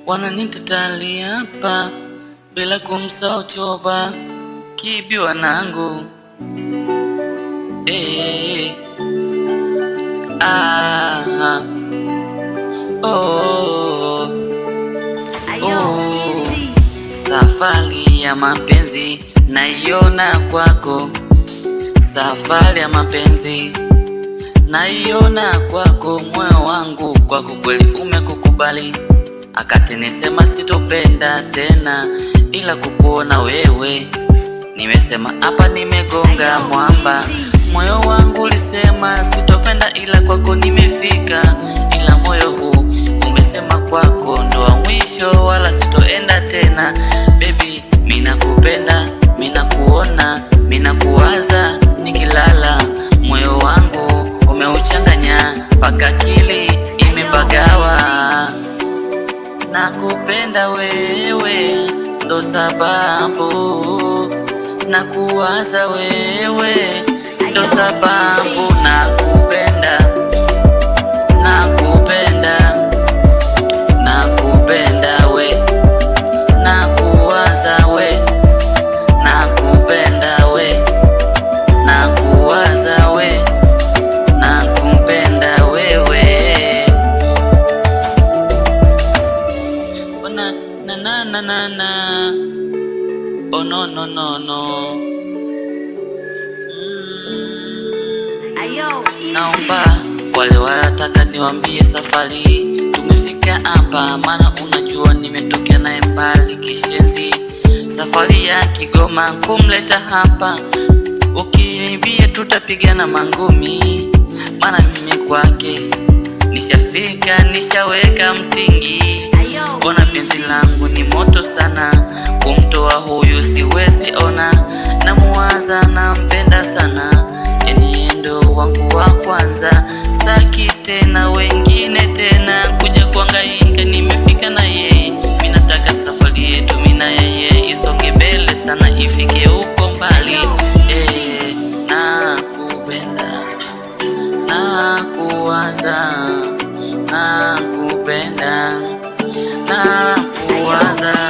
Wananitatali hapa bila kumsahau Choba Kibi wanangu. Safari ya mapenzi naiona kwako, safari ya mapenzi naiona kwako, moyo wangu kwako kweli umekukubali. Akati nisema sitopenda tena ila kukuona wewe, nimesema hapa nimegonga mwamba. Moyo wangu ulisema sitopenda ila kwako nimefika, ila moyo huu umesema kwako ndo wa mwisho, wala sitoenda tena. Baby, mina kupenda, mina kuona, mina kuwaza nikilala. Moyo wangu umeuchanganya mpaka akili imebagawa. Nakupenda wewe ndo sababu, nakuwaza wewe ndo sababu. Nakupenda, nakupenda, nakupenda we, nakuwaza we, nakupenda we, nakuwaza we, nakupenda wewe. Na oh no. Naomba wale wanataka niwaambie safari tumefika hapa, maana unajua nimetokea naye mbali kishenzi. Safari ya Kigoma kumleta hapa, ukiniibia tutapigana mangumi, maana mimi kwake nishafika, nishaweka mtingi. Ona penzi langu ni moto sana, kumtoa huyu siwezi ona. Namuwaza, nampenda sana, yani ndo wangu wa kwanza. Saki tena wengine tena kuja kuangaika, nimefika na yeye. Mimi nataka safari yetu mimi na yeye isonge mbele sana, ifike huko mbali. Nakupenda, nakuwaza, nakupenda, nakuwaza.